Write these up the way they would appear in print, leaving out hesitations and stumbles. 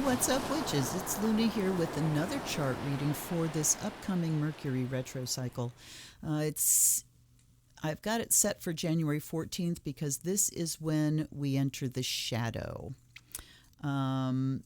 what's up, witches? It's Luna here with another chart reading for this upcoming Mercury retro cycle. I've got it set for January 14th because this is when we enter the shadow. Let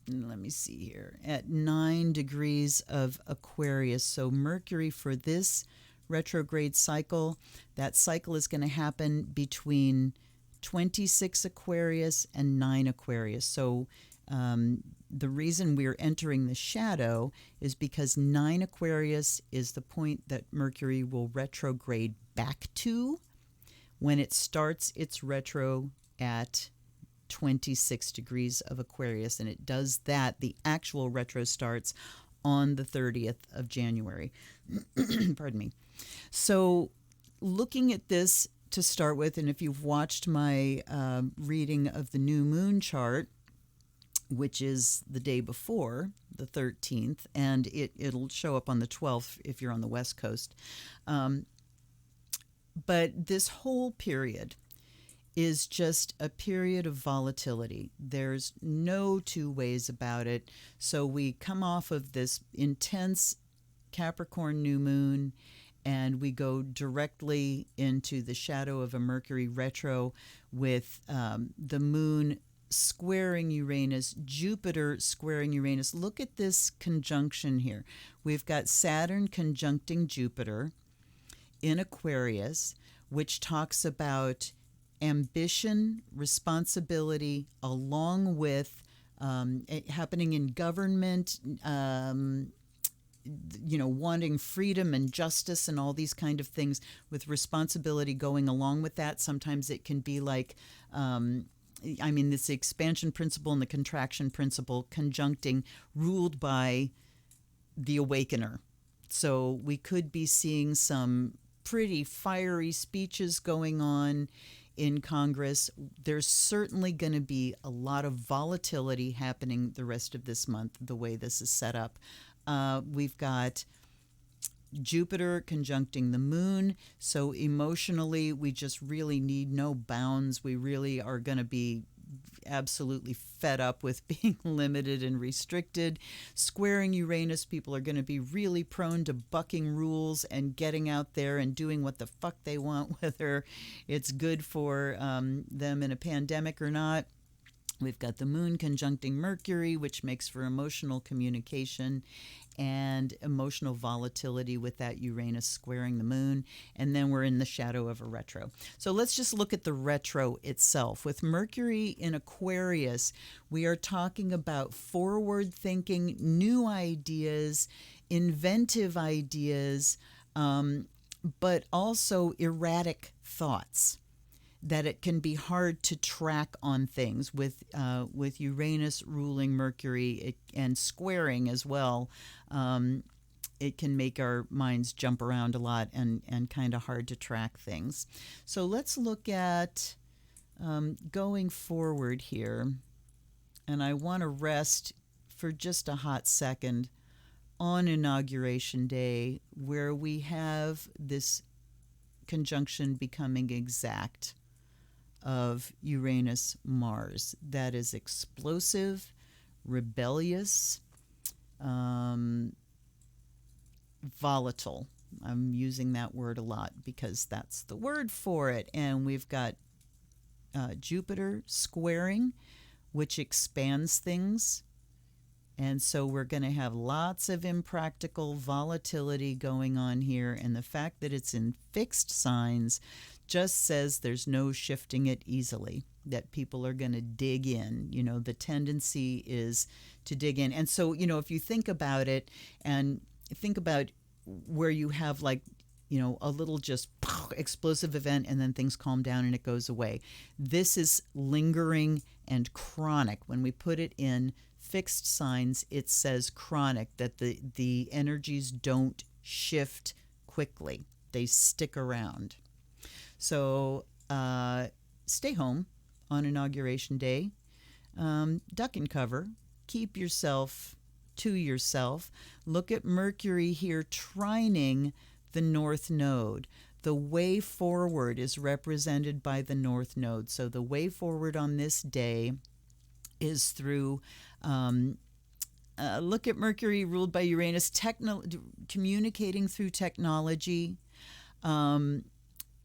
me see here. At 9 degrees of Aquarius. So Mercury for this retrograde cycle, that cycle is going to happen between 26 Aquarius and 9 Aquarius. So the reason we're entering the shadow is because 9 Aquarius is the point that Mercury will retrograde back to when it starts its retro at 26 degrees of Aquarius. And it does that. The actual retro starts on the 30th of January. Pardon me. So looking at this to start with, and if you've watched my reading of the new moon chart, which is the day before, the 13th, and it'll show up on the 12th if you're on the West Coast. But this whole period is just a period of volatility. There's no two ways about it. So we come off of this intense Capricorn new moon, and we go directly into the shadow of a Mercury retro with the moon squaring Uranus, Jupiter squaring Uranus. Look at this conjunction here. We've got Saturn conjuncting Jupiter in Aquarius, which talks about ambition, responsibility, along with happening in government, wanting freedom and justice and all these kind of things, with responsibility going along with that. Sometimes it can be like, this expansion principle and the contraction principle conjuncting, ruled by the awakener. So we could be seeing some pretty fiery speeches going on in Congress. There's certainly going to be a lot of volatility happening the rest of this month, the way this is set up. We've got Jupiter conjuncting the moon. So emotionally, we just really need no bounds. We really are going to be absolutely fed up with being limited and restricted. Squaring Uranus, people are going to be really prone to bucking rules and getting out there and doing what the fuck they want, whether it's good for them in a pandemic or not. We've got the moon conjuncting Mercury, which makes for emotional communication and emotional volatility with that Uranus squaring the moon. And then we're in the shadow of a retro. So let's just look at the retro itself. With Mercury in Aquarius, we are talking about forward thinking, new ideas, inventive ideas, but also erratic thoughts. That it can be hard to track on things with Uranus ruling Mercury and squaring as well. It can make our minds jump around a lot and kind of hard to track things. So let's look at going forward here. And I want to rest for just a hot second on Inauguration Day, where we have this conjunction becoming exact of Uranus-Mars. That is explosive, rebellious, volatile. I'm using that word a lot because that's the word for it. And we've got Jupiter squaring, which expands things. And so we're going to have lots of impractical volatility going on here. And the fact that it's in fixed signs just says there's no shifting it easily, that people are going to dig in. The tendency is to dig in. And so, if you think about it and think about where you have a little just explosive event and then things calm down and it goes away. This is lingering and chronic. When we put it in fixed signs, it says chronic, that the energies don't shift quickly. They stick around. So stay home on Inauguration Day. Duck and cover. Keep yourself to yourself. Look at Mercury here trining the North Node. The way forward is represented by the North Node. So the way forward on this day is through look at Mercury ruled by Uranus, communicating through technology,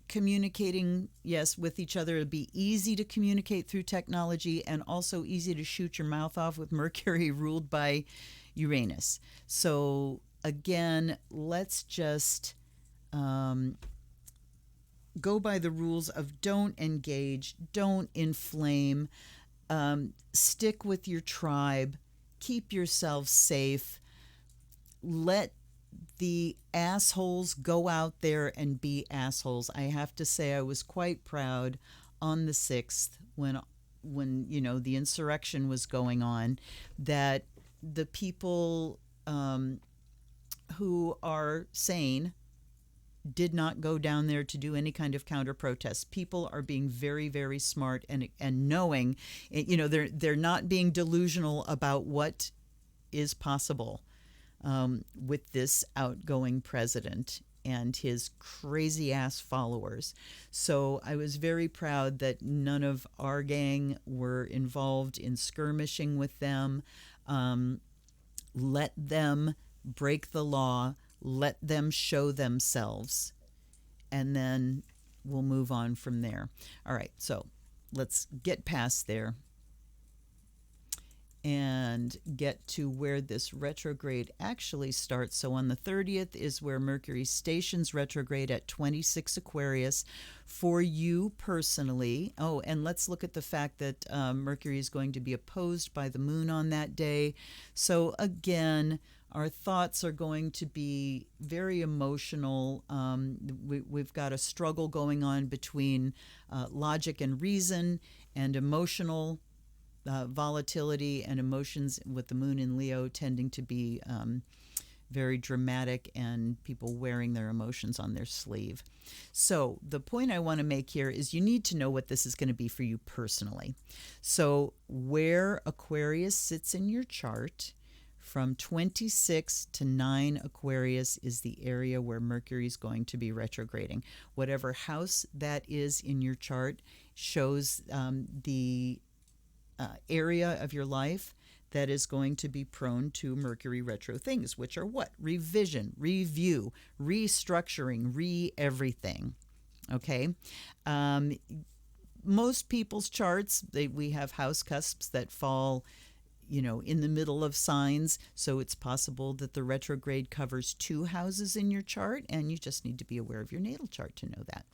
communicating, yes, with each other. It'd be easy to communicate through technology and also easy to shoot your mouth off with Mercury ruled by Uranus. So again, let's just go by the rules of don't engage, don't inflame, stick with your tribe, keep yourself safe, let the assholes go out there and be assholes. I have to say I was quite proud on the 6th when the insurrection was going on, that the people who are sane did not go down there to do any kind of counter protest. People are being very, very smart and knowing, they're not being delusional about what is possible with this outgoing president and his crazy ass followers. So I was very proud that none of our gang were involved in skirmishing with them. Let them break the law, let them show themselves, and then we'll move on from there. All right, so let's get past there and get to where this retrograde actually starts. So on the 30th is where Mercury stations retrograde at 26 Aquarius for you personally. Oh, and let's look at the fact that Mercury is going to be opposed by the moon on that day. So again, our thoughts are going to be very emotional. We've got a struggle going on between logic and reason and emotional volatility, and emotions with the moon in Leo tending to be very dramatic and people wearing their emotions on their sleeve. So the point I want to make here is you need to know what this is going to be for you personally. So where Aquarius sits in your chart, from 26 to 9 Aquarius is the area where Mercury is going to be retrograding. Whatever house that is in your chart shows the area of your life that is going to be prone to Mercury retro things, which are what? Revision, review, restructuring, everything. Okay? Most people's charts, we have house cusps that fall in the middle of signs, so it's possible that the retrograde covers 2 houses in your chart, and you just need to be aware of your natal chart to know that.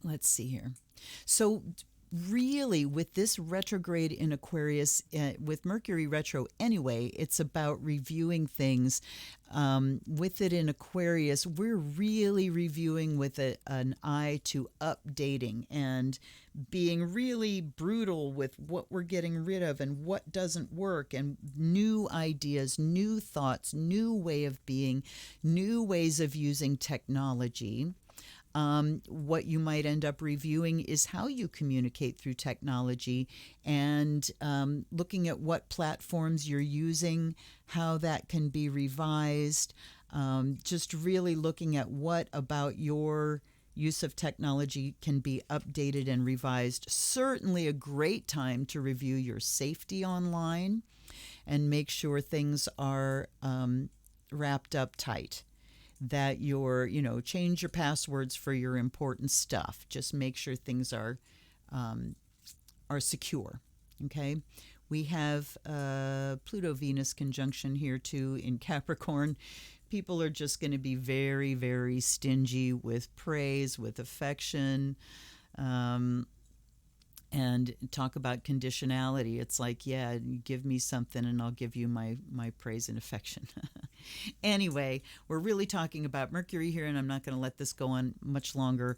Let's see here. So really, with this retrograde in Aquarius, with Mercury retro anyway, it's about reviewing things. With it in Aquarius, we're really reviewing with an eye to updating and being really brutal with what we're getting rid of and what doesn't work, and new ideas, new thoughts, new way of being, new ways of using technology. What you might end up reviewing is how you communicate through technology, and looking at what platforms you're using, how that can be revised, just really looking at what about your use of technology can be updated and revised. Certainly a great time to review your safety online and make sure things are wrapped up tight. That change your passwords for your important stuff. Just make sure things are secure. Okay, we have Pluto-Venus conjunction here too in Capricorn. People are just going to be very, very stingy with praise, with affection, and talk about conditionality. It's like, yeah, give me something and I'll give you my praise and affection. Anyway, we're really talking about Mercury here, and I'm not going to let this go on much longer.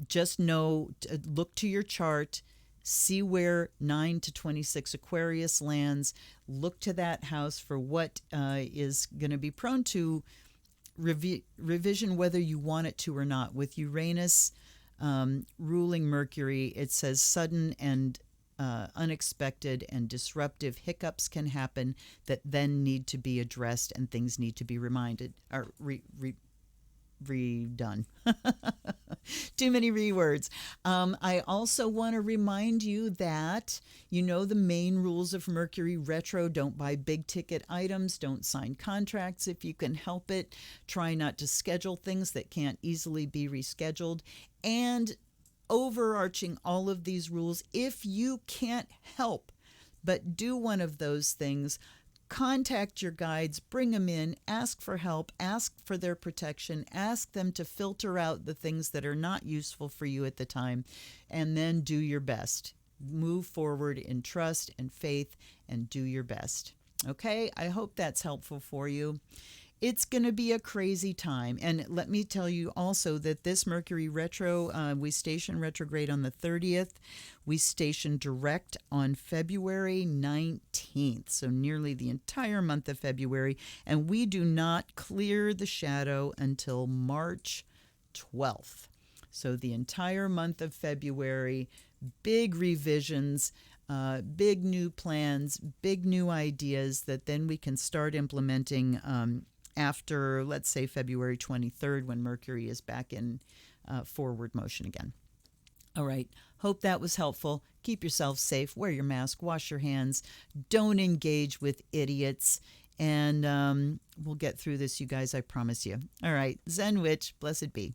Just know, look to your chart, see where 9 to 26 Aquarius lands, look to that house for what is going to be prone to revision, whether you want it to or not. With Uranus ruling Mercury, it says sudden and unexpected and disruptive hiccups can happen that then need to be addressed, and things need to be redone. Too many rewords. I also want to remind you that you know the main rules of Mercury retro. Don't buy big ticket items. Don't sign contracts if you can help it. Try not to schedule things that can't easily be rescheduled. And overarching all of these rules, if you can't help but do one of those things, contact your guides, bring them in, ask for help, ask for their protection, ask them to filter out the things that are not useful for you at the time, and then do your best. Move forward in trust and faith and do your best. Okay, I hope that's helpful for you. It's going to be a crazy time. And let me tell you also that this Mercury retro, we station retrograde on the 30th. We station direct on February 19th, so nearly the entire month of February. And we do not clear the shadow until March 12th. So the entire month of February, big revisions, big new plans, big new ideas that then we can start implementing after, let's say, February 23rd, when Mercury is back in forward motion again. All right. Hope that was helpful. Keep yourself safe. Wear your mask. Wash your hands. Don't engage with idiots. And we'll get through this, you guys. I promise you. All right. Zen Witch, blessed be.